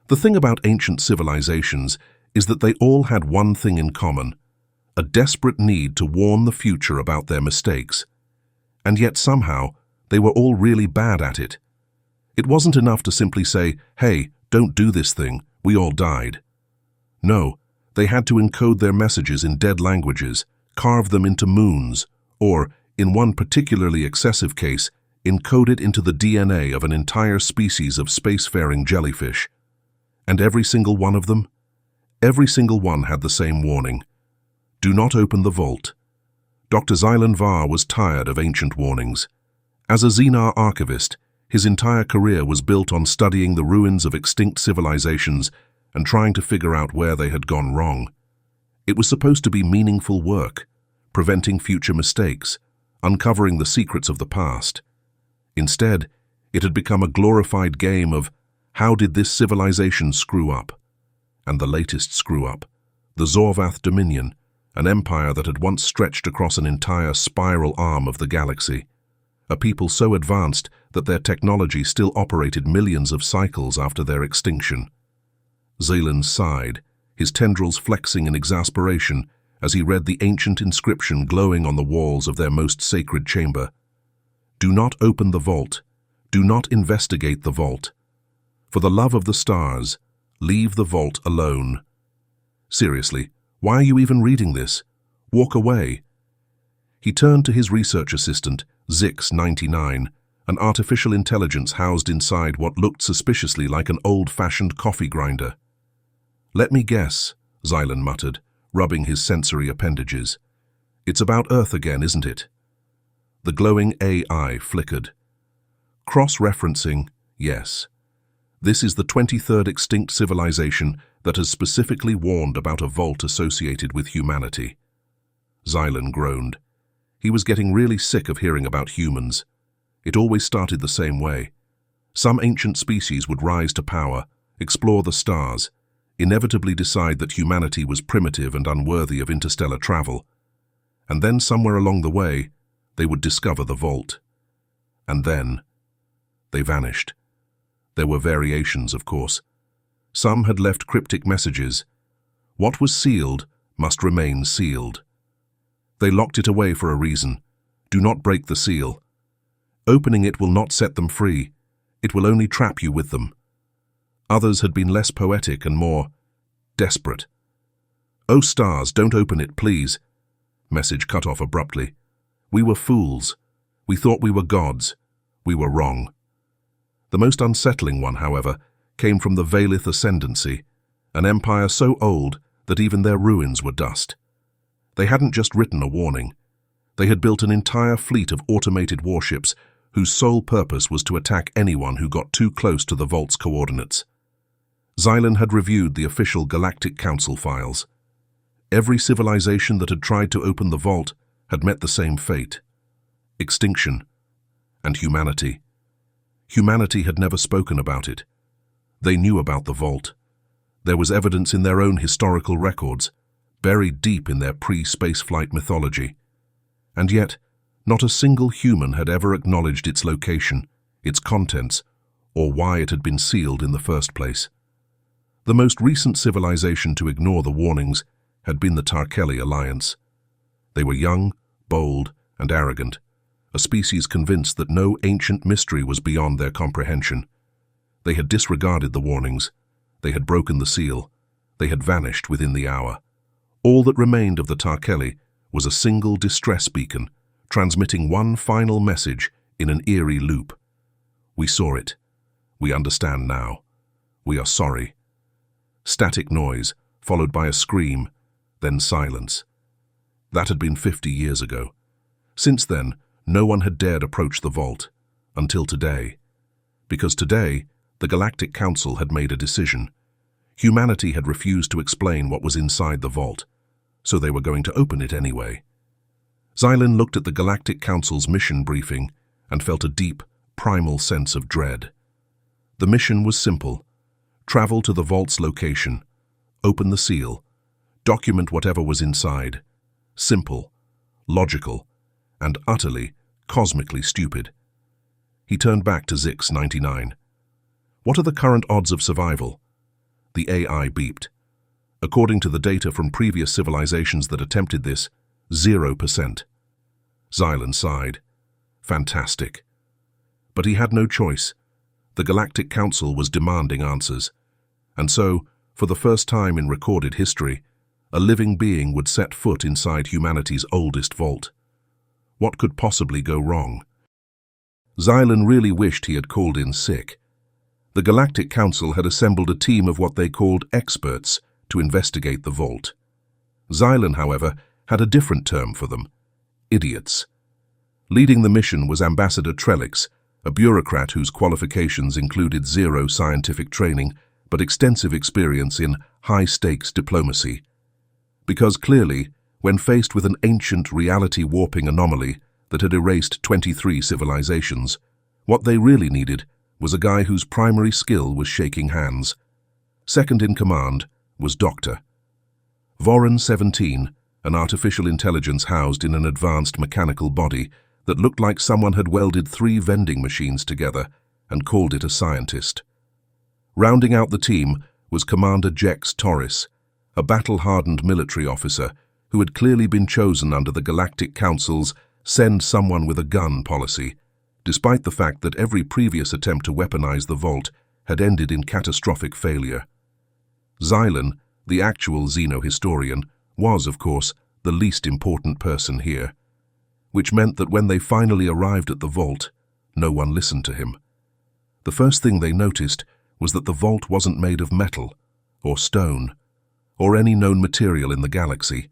The thing about ancient civilizations is that they all had one thing in common: a desperate need to warn the future about their mistakes. And yet somehow, they were all really bad at it. It wasn't enough to simply say, "Hey, don't do this thing, we all died." No, they had to encode their messages in dead languages, carve them into moons, or, in one particularly excessive case, encode it into the DNA of an entire species of spacefaring jellyfish. And every single one of them? Every single one had the same warning: do not open the vault. Dr. Zylan Var was tired of ancient warnings. As a Xenar archivist, his entire career was built on studying the ruins of extinct civilizations and trying to figure out where they had gone wrong. It was supposed to be meaningful work, preventing future mistakes, uncovering the secrets of the past. Instead, it had become a glorified game of how did this civilization screw up? And the latest screw-up, the Zorvath Dominion, an empire that had once stretched across an entire spiral arm of the galaxy. A people so advanced that their technology still operated millions of cycles after their extinction. Zylan sighed, his tendrils flexing in exasperation as he read the ancient inscription glowing on the walls of their most sacred chamber. Do not open the vault. Do not investigate the vault. For the love of the stars, leave the vault alone. Seriously, why are you even reading this? Walk away. He turned to his research assistant, Zix-99, an artificial intelligence housed inside what looked suspiciously like an old-fashioned coffee grinder. Let me guess, Zylan muttered, rubbing his sensory appendages. It's about Earth again, isn't it? The glowing AI flickered. Cross-referencing, yes. This is the 23rd extinct civilization that has specifically warned about a vault associated with humanity. Zylan groaned. He was getting really sick of hearing about humans. It always started the same way. Some ancient species would rise to power, explore the stars, inevitably decide that humanity was primitive and unworthy of interstellar travel. And then somewhere along the way, they would discover the vault. And then, they vanished. There were variations, of course. Some had left cryptic messages. What was sealed must remain sealed. They locked it away for a reason. Do not break the seal. Opening it will not set them free. It will only trap you with them. Others had been less poetic and more desperate. "Oh stars, don't open it, please." Message cut off abruptly. "We were fools. We thought we were gods. We were wrong." The most unsettling one, however, came from the Valith Ascendancy, an empire so old that even their ruins were dust. They hadn't just written a warning. They had built an entire fleet of automated warships whose sole purpose was to attack anyone who got too close to the vault's coordinates. Zylan had reviewed the official Galactic Council files. Every civilization that had tried to open the vault had met the same fate: extinction. And humanity. Humanity had never spoken about it. They knew about the vault. There was evidence in their own historical records, buried deep in their pre-spaceflight mythology. And yet, not a single human had ever acknowledged its location, its contents, or why it had been sealed in the first place. The most recent civilization to ignore the warnings had been the Tarkeli Alliance. They were young, bold, and arrogant, a species convinced that no ancient mystery was beyond their comprehension. They had disregarded the warnings. They had broken the seal. They had vanished within the hour. All that remained of the Tarkeli was a single distress beacon, transmitting one final message in an eerie loop. "We saw it. We understand now. We are sorry." Static noise, followed by a scream, then silence. That had been 50 years ago. Since then, no one had dared approach the vault, until today. Because today, the Galactic Council had made a decision. Humanity had refused to explain what was inside the vault, so they were going to open it anyway. Zylan looked at the Galactic Council's mission briefing and felt a deep, primal sense of dread. The mission was simple: travel to the vault's location, open the seal, document whatever was inside. Simple, logical, and utterly, cosmically stupid. He turned back to Zix-99. "What are the current odds of survival?" The AI beeped. According to the data from previous civilizations that attempted this, 0%. Xylan sighed. Fantastic. But he had no choice. The Galactic Council was demanding answers. And so, for the first time in recorded history, a living being would set foot inside humanity's oldest vault. What could possibly go wrong? Xylan really wished he had called in sick. The Galactic Council had assembled a team of what they called experts to investigate the vault. Xylan, however, had a different term for them: idiots. Leading the mission was Ambassador Trellix, a bureaucrat whose qualifications included zero scientific training but extensive experience in high-stakes diplomacy. Because clearly, when faced with an ancient reality-warping anomaly that had erased 23 civilizations, what they really needed was a guy whose primary skill was shaking hands. Second in command was Dr. Voron 17, an artificial intelligence housed in an advanced mechanical body that looked like someone had welded 3 vending machines together and called it a scientist. Rounding out the team was Commander Jex Torres, a battle-hardened military officer who had clearly been chosen under the Galactic Council's "send someone with a gun" policy, despite the fact that every previous attempt to weaponize the vault had ended in catastrophic failure. Xylan, the actual xenohistorian, was, of course, the least important person here, which meant that when they finally arrived at the vault, no one listened to him. The first thing they noticed was that the vault wasn't made of metal, or stone, or any known material in the galaxy.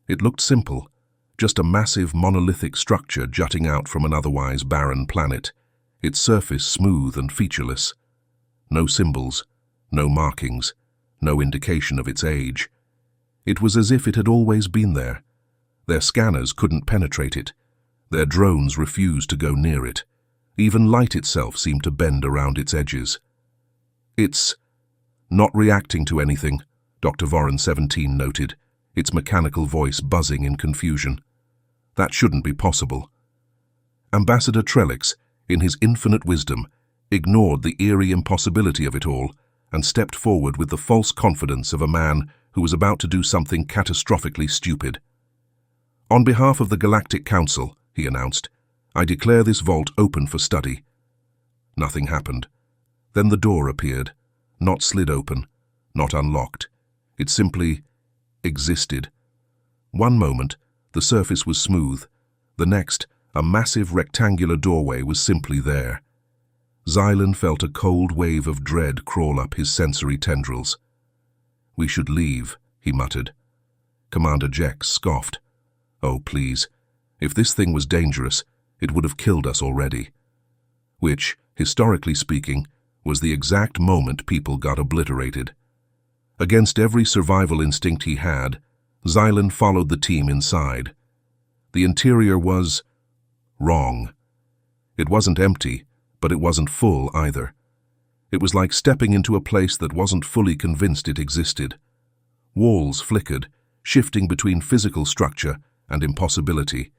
It looked simple, just a massive monolithic structure jutting out from an otherwise barren planet, its surface smooth and featureless. No symbols, no markings, no indication of its age. It was as if it had always been there. Their scanners couldn't penetrate it. Their drones refused to go near it. Even light itself seemed to bend around its edges. "It's not reacting to anything," Dr. Voron 17 noted, its mechanical voice buzzing in confusion. That shouldn't be possible. Ambassador Trellix, in his infinite wisdom, ignored the eerie impossibility of it all and stepped forward with the false confidence of a man who was about to do something catastrophically stupid. "On behalf of the Galactic Council," he announced, "I declare this vault open for study." Nothing happened. Then the door appeared, not slid open, not unlocked. It simply existed. One moment, the surface was smooth. The next, a massive rectangular doorway was simply there. Xylan felt a cold wave of dread crawl up his sensory tendrils. "We should leave," he muttered. Commander Jex scoffed. "Oh, please. If this thing was dangerous, it would have killed us already." Which, historically speaking, was the exact moment people got obliterated. Against every survival instinct he had, Xylan followed the team inside. The interior was wrong. It wasn't empty, but it wasn't full either. It was like stepping into a place that wasn't fully convinced it existed. Walls flickered, shifting between physical structure and impossibility.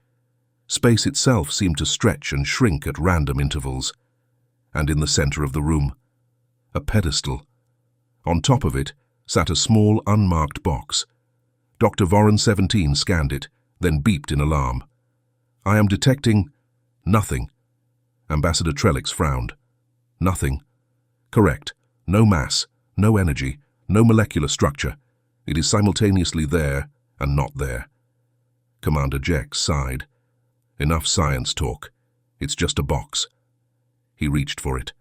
Space itself seemed to stretch and shrink at random intervals. And in the center of the room, a pedestal. On top of it sat a small, unmarked box. Dr. Voron 17 scanned it, then beeped in alarm. "I am detecting nothing." Ambassador Trellix frowned. "Nothing." "Correct. No mass, no energy, no molecular structure. It is simultaneously there and not there." Commander Jex sighed. "Enough science talk. It's just a box." He reached for it.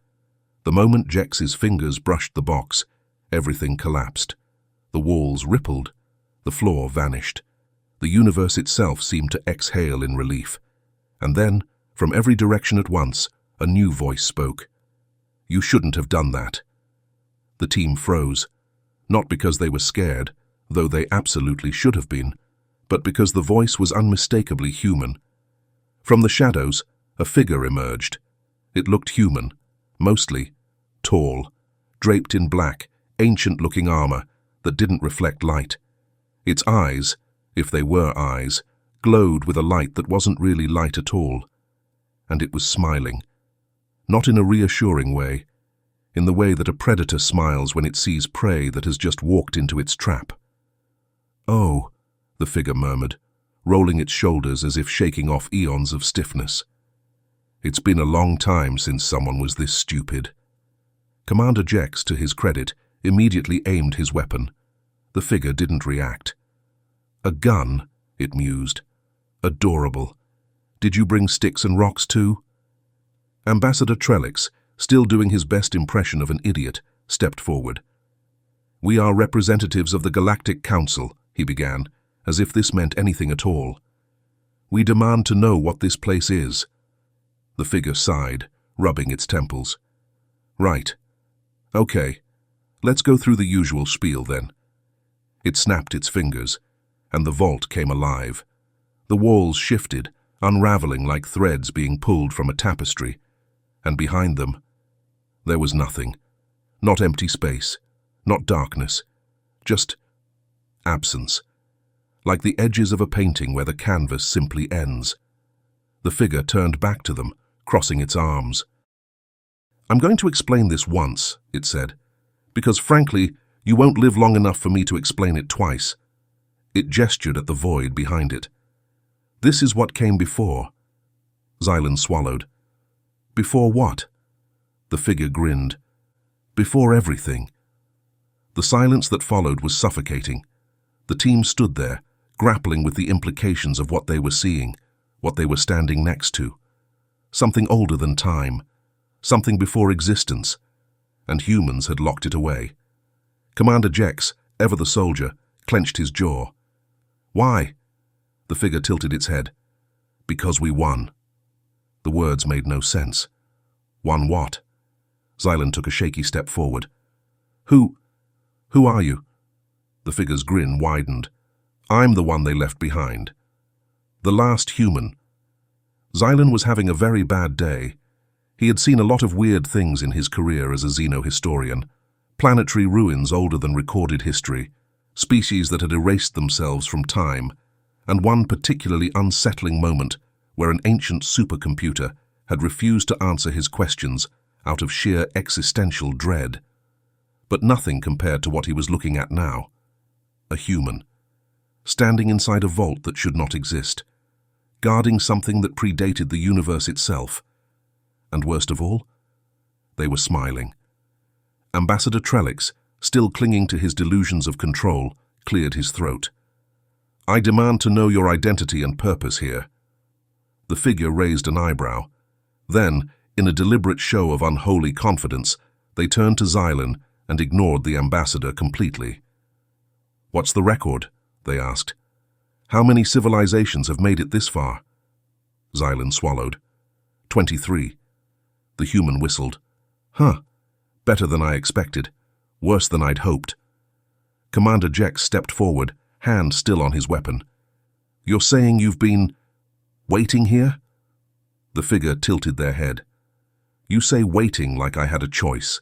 The moment Jex's fingers brushed the box, everything collapsed. The walls rippled. The floor vanished. The universe itself seemed to exhale in relief. And then, from every direction at once, a new voice spoke. "You shouldn't have done that." The team froze, not because they were scared, though they absolutely should have been, but because the voice was unmistakably human. From the shadows, a figure emerged. It looked human, mostly tall, draped in black, ancient-looking armor that didn't reflect light. Its eyes, if they were eyes, glowed with a light that wasn't really light at all. And it was smiling. Not in a reassuring way. in the way that a predator smiles when it sees prey that has just walked into its trap. "Oh," the figure murmured, rolling its shoulders as if shaking off eons of stiffness. "It's been a long time since someone was this stupid." Commander Jex, to his credit, immediately aimed his weapon. The figure didn't react. "A gun," it mused. "Adorable. Did you bring sticks and rocks too?" Ambassador Trellix, still doing his best impression of an idiot, stepped forward. "We are representatives of the Galactic Council," he began, as if this meant anything at all. "We demand to know what this place is." The figure sighed, rubbing its temples. "Right. Okay. Let's go through the usual spiel then." It snapped its fingers, and the vault came alive. The walls shifted, unraveling like threads being pulled from a tapestry, and behind them, there was nothing. Not empty space, not darkness, just absence. Like the edges of a painting where the canvas simply ends. The figure turned back to them, crossing its arms. "I'm going to explain this once," it said, "because frankly, you won't live long enough for me to explain it twice." It gestured at the void behind it. "This is what came before." Xylan swallowed. "Before what?" The figure grinned. "Before everything." The silence that followed was suffocating. The team stood there, grappling with the implications of what they were seeing, what they were standing next to. Something older than time, something before existence, and humans had locked it away. Commander Jex, ever the soldier, clenched his jaw. "Why?" The figure tilted its head. "Because we won." The words made no sense. "Won what?" Xylan took a shaky step forward. Who are you?" The figure's grin widened. "I'm the one they left behind. The last human." Xylan was having a very bad day. He had seen a lot of weird things in his career as a xenohistorian. Planetary ruins older than recorded history, species that had erased themselves from time, and one particularly unsettling moment where an ancient supercomputer had refused to answer his questions out of sheer existential dread. But nothing compared to what he was looking at now. A human, standing inside a vault that should not exist, guarding something that predated the universe itself. And worst of all, they were smiling. Ambassador Trellix, still clinging to his delusions of control, cleared his throat. "I demand to know your identity and purpose here." The figure raised an eyebrow. Then, in a deliberate show of unholy confidence, they turned to Xylan and ignored the ambassador completely. "What's the record?" they asked. "How many civilizations have made it this far?" Xylan swallowed. 23. The human whistled. "Huh. Better than I expected. Worse than I'd hoped." Commander Jex stepped forward, hand still on his weapon. "You're saying you've been waiting here?" The figure tilted their head. "You say waiting like I had a choice."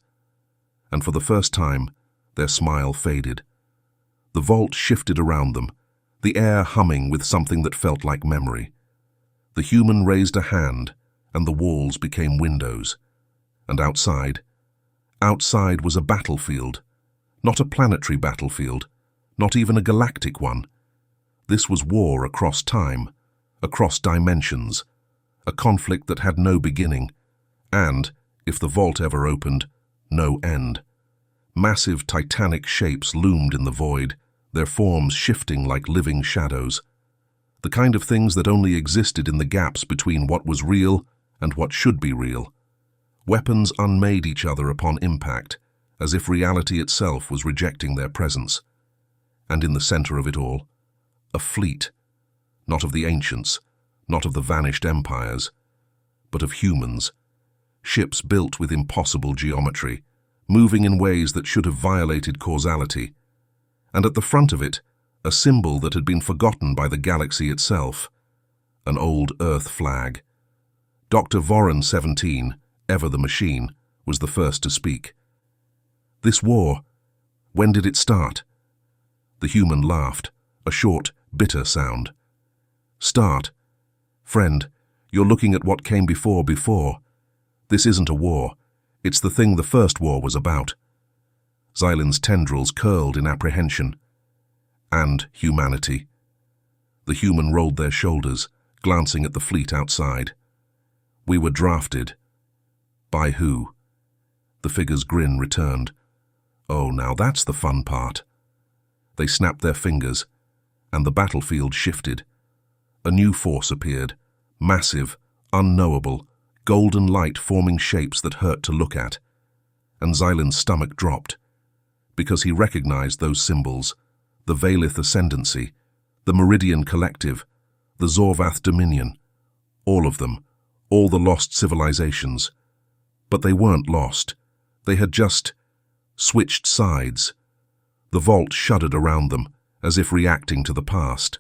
And for the first time, their smile faded. The vault shifted around them, the air humming with something that felt like memory. The human raised a hand, and the walls became windows. And outside was a battlefield. Not a planetary battlefield, not even a galactic one. This was war across time, across dimensions, a conflict that had no beginning, and, if the vault ever opened, no end. Massive titanic shapes loomed in the void, their forms shifting like living shadows. The kind of things that only existed in the gaps between what was real and what should be real. Weapons unmade each other upon impact, as if reality itself was rejecting their presence. And in the center of it all, a fleet, not of the ancients, not of the vanished empires, but of humans. Ships built with impossible geometry, moving in ways that should have violated causality. And at the front of it, a symbol that had been forgotten by the galaxy itself, an old Earth flag. Dr. Voron 17, ever the machine, was the first to speak. "This war, when did it start?" The human laughed, a short, bitter sound. "Start? Friend, you're looking at what came before. This isn't a war. It's the thing the First War was about. Xylan's tendrils curled in apprehension. And humanity. The human rolled their shoulders, glancing at the fleet outside. We were drafted. By who? The figure's grin returned. Oh, now that's the fun part. They snapped their fingers, and the battlefield shifted. A new force appeared, massive, unknowable, golden light forming shapes that hurt to look at. And Xylan's stomach dropped, because he recognized those symbols, the Valith Ascendancy, the Meridian Collective, the Zorvath Dominion, all of them, all the lost civilizations. But they weren't lost. They had just switched sides. The vault shuddered around them, as if reacting to the past.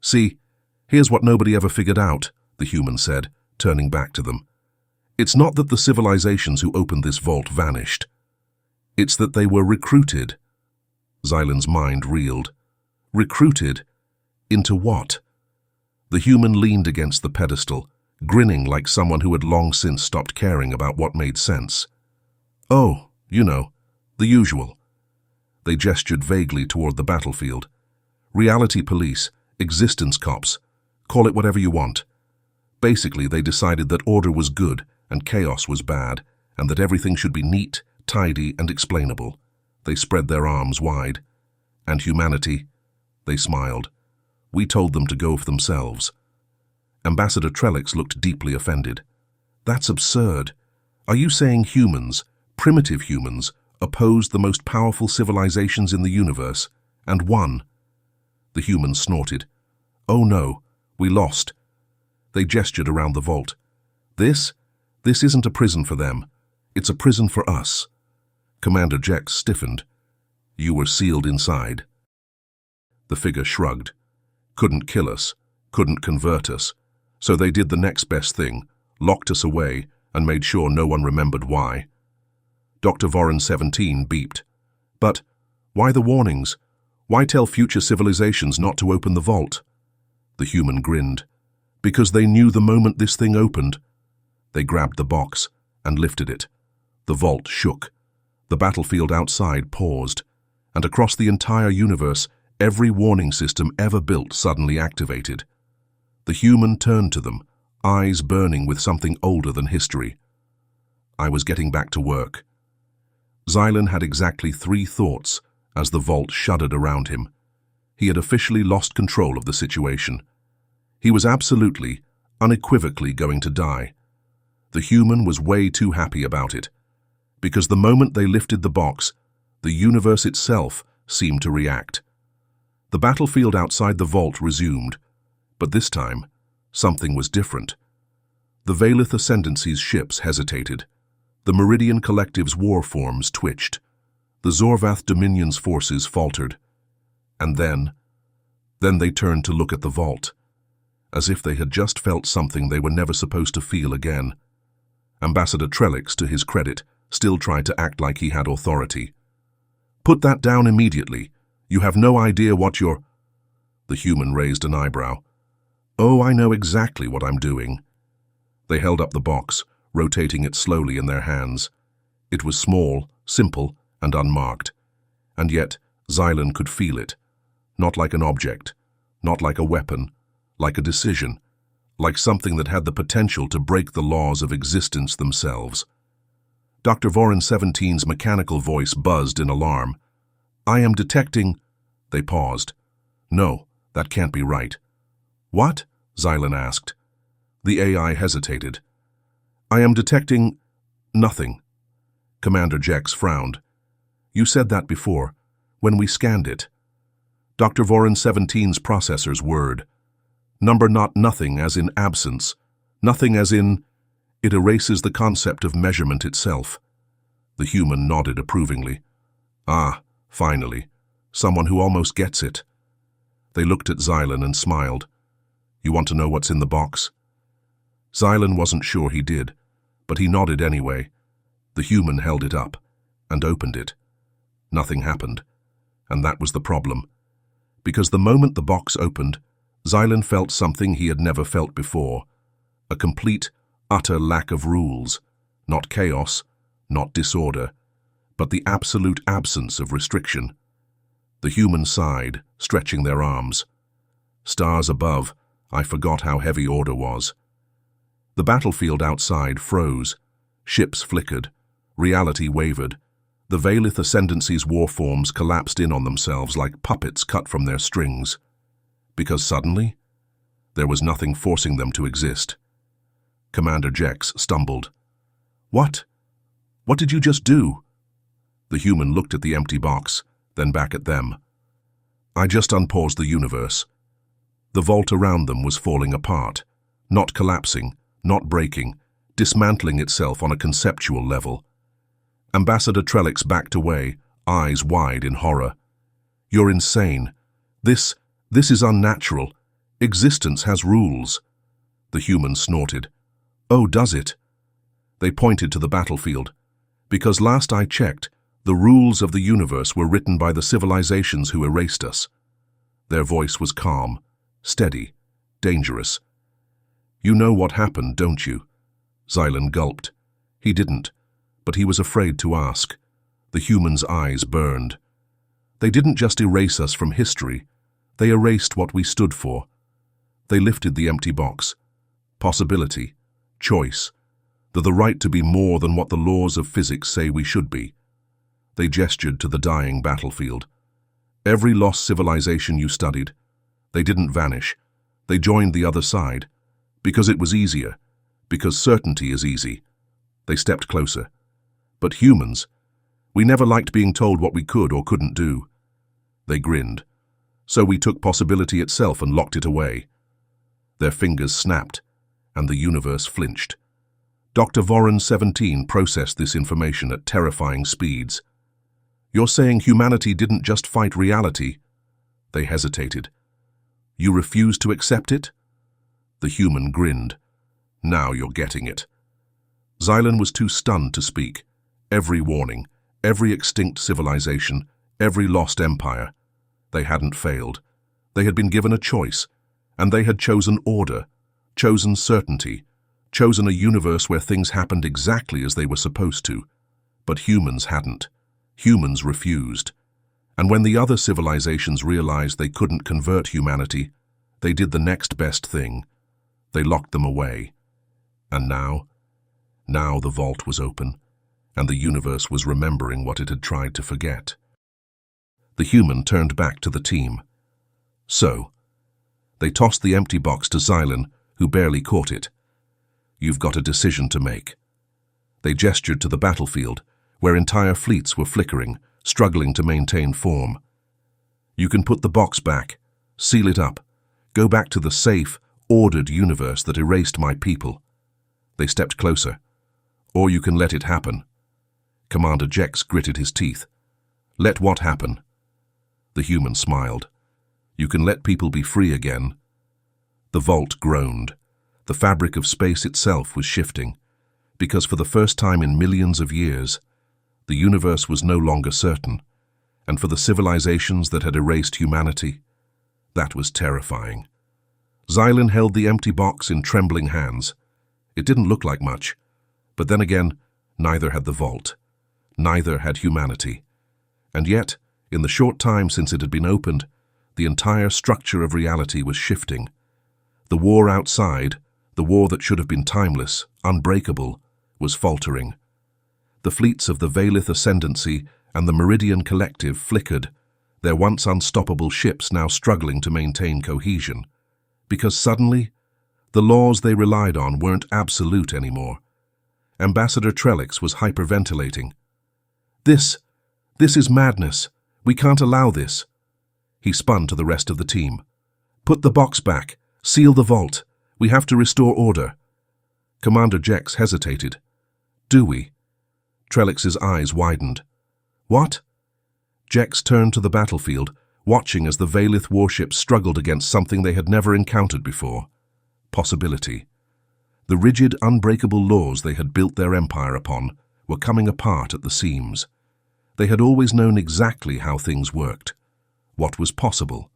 See, here's what nobody ever figured out, the human said, turning back to them. It's not that the civilizations who opened this vault vanished. It's that they were recruited. Xylan's mind reeled. Recruited? Into what? The human leaned against the pedestal, grinning like someone who had long since stopped caring about what made sense. Oh, you know, the usual. They gestured vaguely toward the battlefield. Reality police, existence cops, call it whatever you want. Basically, they decided that order was good and chaos was bad, and that everything should be neat, tidy, and explainable. They spread their arms wide. And humanity? They smiled. We told them to go for themselves. Ambassador Trellix looked deeply offended. That's absurd. Are you saying humans, primitive humans, opposed the most powerful civilizations in the universe, and won? The human snorted. Oh no, we lost. They gestured around the vault. This isn't a prison for them. It's a prison for us. Commander Jex stiffened. You were sealed inside. The figure shrugged. Couldn't kill us, couldn't convert us. So they did the next best thing, locked us away, and made sure no one remembered why. Dr. Voron 17 beeped. But why the warnings? Why tell future civilizations not to open the vault? The human grinned. Because they knew the moment this thing opened. They grabbed the box and lifted it. The vault shook. The battlefield outside paused, and across the entire universe, every warning system ever built suddenly activated. The human turned to them, eyes burning with something older than history. I was getting back to work. Xylan had exactly 3 thoughts as the vault shuddered around him. He had officially lost control of the situation. He was absolutely, unequivocally going to die. The human was way too happy about it, because the moment they lifted the box, the universe itself seemed to react. The battlefield outside the vault resumed, but this time, something was different. The Valith Ascendancy's ships hesitated. The Meridian Collective's war forms twitched. The Zorvath Dominion's forces faltered. And then they turned to look at the vault, as if they had just felt something they were never supposed to feel again. Ambassador Trellix, to his credit, still tried to act like he had authority. Put that down immediately. You have no idea what you're... The human raised an eyebrow. Oh, I know exactly what I'm doing. They held up the box, rotating it slowly in their hands. It was small, simple, and unmarked. And yet, Xylan could feel it. Not like an object, not like a weapon, like a decision, like something that had the potential to break the laws of existence themselves. Dr. Voron 17's mechanical voice buzzed in alarm. I am detecting... They paused. No, that can't be right. What? Xylan asked. The AI hesitated. I am detecting... nothing. Commander Jex frowned. You said that before, when we scanned it. Dr. Voron 17's processors whirred. Number not nothing as in absence, nothing as in... It erases the concept of measurement itself. The human nodded approvingly. Ah, finally, someone who almost gets it. They looked at Xylan and smiled. You want to know what's in the box? Xylan wasn't sure he did, but he nodded anyway. The human held it up and opened it. Nothing happened, and that was the problem. Because the moment the box opened, Xylan felt something he had never felt before. A complete, utter lack of rules. Not chaos, not disorder, but the absolute absence of restriction. The human sighed, stretching their arms. Stars above, I forgot how heavy order was. The battlefield outside froze. Ships flickered. Reality wavered. The Valith Ascendancy's war forms collapsed in on themselves like puppets cut from their strings. Because suddenly, there was nothing forcing them to exist. Commander Jex stumbled. What? What did you just do? The human looked at the empty box, then back at them. I just unpaused the universe. The vault around them was falling apart, not collapsing, not breaking, dismantling itself on a conceptual level. Ambassador Trellix backed away, eyes wide in horror. You're insane. This is unnatural. Existence has rules. The human snorted. Oh, does it? They pointed to the battlefield. Because last I checked, the rules of the universe were written by the civilizations who erased us. Their voice was calm, steady, dangerous. You know what happened, don't you? Xylan gulped. He didn't, but he was afraid to ask. The human's eyes burned. They didn't just erase us from history. They erased what we stood for. They lifted the empty box. Possibility, choice, the right to be more than what the laws of physics say we should be. They gestured to the dying battlefield. Every lost civilization you studied, they didn't vanish. They joined the other side. Because it was easier. Because certainty is easy. They stepped closer. But humans, we never liked being told what we could or couldn't do. They grinned. So we took possibility itself and locked it away. Their fingers snapped, and the universe flinched. Dr. Voron 17 processed this information at terrifying speeds. You're saying humanity didn't just fight reality? They hesitated. You refuse to accept it? The human grinned. Now you're getting it. Xylan was too stunned to speak. Every warning, every extinct civilization, every lost empire. They hadn't failed. They had been given a choice, and they had chosen order, chosen certainty, chosen a universe where things happened exactly as they were supposed to. But humans hadn't. Humans refused. And when the other civilizations realized they couldn't convert humanity, they did the next best thing. They locked them away. And now the vault was open, and the universe was remembering what it had tried to forget. The human turned back to the team. So, they tossed the empty box to Xylan, who barely caught it. You've got a decision to make. They gestured to the battlefield, where entire fleets were flickering, struggling to maintain form. You can put the box back, seal it up, go back to the safe, ordered universe that erased my people. They stepped closer. Or you can let it happen. Commander Jex gritted his teeth. Let what happen? The human smiled. You can let people be free again. The vault groaned. The fabric of space itself was shifting, because for the first time in millions of years, the universe was no longer certain, and for the civilizations that had erased humanity, that was terrifying. Xylan held the empty box in trembling hands. It didn't look like much, but then again, neither had the vault, neither had humanity. And yet, in the short time since it had been opened, the entire structure of reality was shifting. The war outside, the war that should have been timeless, unbreakable, was faltering. The fleets of the Valith Ascendancy and the Meridian Collective flickered, their once unstoppable ships now struggling to maintain cohesion. Because suddenly, the laws they relied on weren't absolute anymore. Ambassador Trellix was hyperventilating. This is madness. We can't allow this. He spun to the rest of the team. Put the box back. Seal the vault. We have to restore order. Commander Jex hesitated. Do we? Trellix's eyes widened. What? Jex turned to the battlefield, watching as the Valith warships struggled against something they had never encountered before. Possibility. The rigid, unbreakable laws they had built their empire upon were coming apart at the seams. They had always known exactly how things worked, what was possible,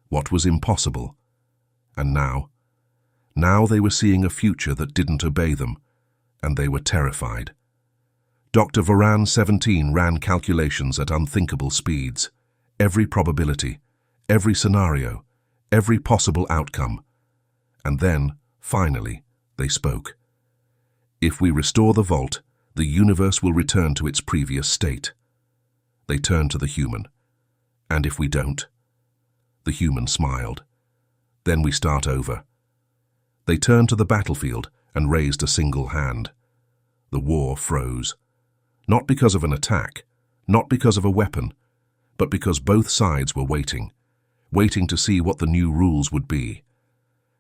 what was impossible. And now they were seeing a future that didn't obey them, and they were terrified. Dr. Varan 17 ran calculations at unthinkable speeds. Every probability, every scenario, every possible outcome. And then, finally, they spoke. If we restore the vault, the universe will return to its previous state. They turned to the human. And if we don't? The human smiled. Then we start over. They turned to the battlefield and raised a single hand. The war froze. Not because of an attack, not because of a weapon, but because both sides were waiting to see what the new rules would be.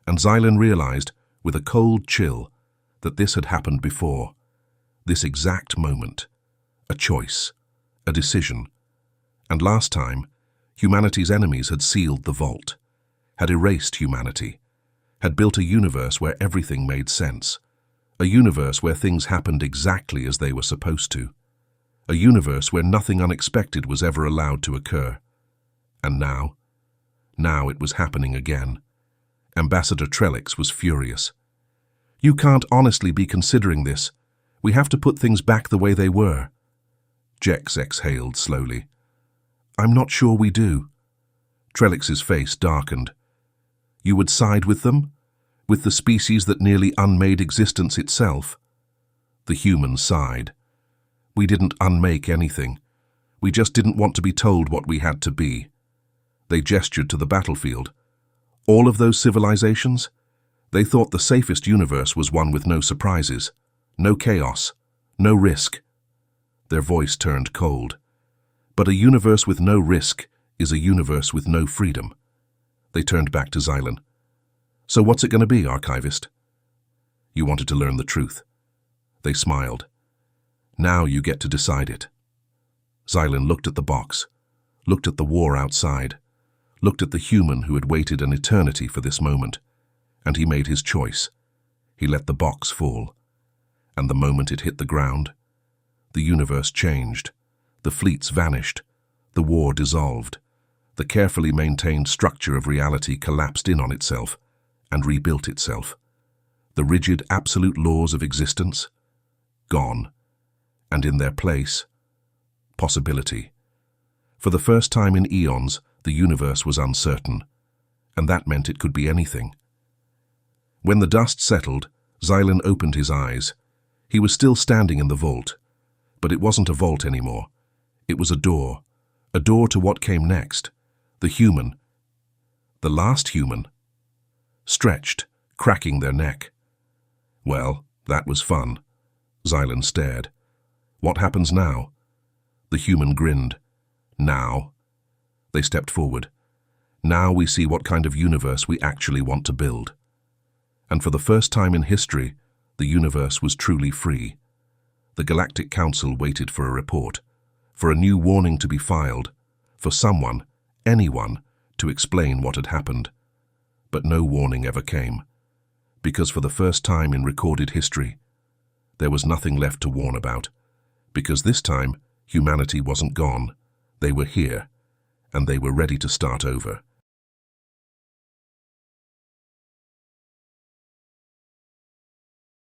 And Xylan realized, with a cold chill, that this had happened before. This exact moment. A choice. A decision. And last time, humanity's enemies had sealed the vault, had erased humanity, had built a universe where everything made sense, a universe where things happened exactly as they were supposed to, a universe where nothing unexpected was ever allowed to occur. And now it was happening again. Ambassador Trellix was furious. "You can't honestly be considering this. We have to put things back the way they were." Jex exhaled slowly. "I'm not sure we do." Trellix's face darkened. "You would side with them? With the species that nearly unmade existence itself?" The human sighed. "We didn't unmake anything. We just didn't want to be told what we had to be." They gestured to the battlefield. All of those civilizations? They thought the safest universe was one with no surprises, no chaos, no risk. Their voice turned cold. But a universe with no risk is a universe with no freedom. They turned back to Xylan. "So what's it going to be, Archivist?" "You wanted to learn the truth." They smiled. "Now you get to decide it." Xylan looked at the box, looked at the war outside, looked at the human who had waited an eternity for this moment, and he made his choice. He let the box fall. And the moment it hit the ground, the universe changed. The fleets vanished. The war dissolved. The carefully maintained structure of reality collapsed in on itself and rebuilt itself. The rigid, absolute laws of existence, gone. And in their place, possibility. For the first time in eons, the universe was uncertain, and that meant it could be anything. When the dust settled, Xylan opened his eyes. He was still standing in the vault, but it wasn't a vault anymore. It was a door to what came next. The human, the last human, stretched, cracking their neck. Well, that was fun. Xylan stared. What happens now? The human grinned. Now? They stepped forward. Now we see what kind of universe we actually want to build. And for the first time in history, the universe was truly free. The Galactic Council waited for a report, for a new warning to be filed, for someone, anyone, to explain what had happened. But no warning ever came, because for the first time in recorded history, there was nothing left to warn about, because this time humanity wasn't gone. They were here, and they were ready to start over.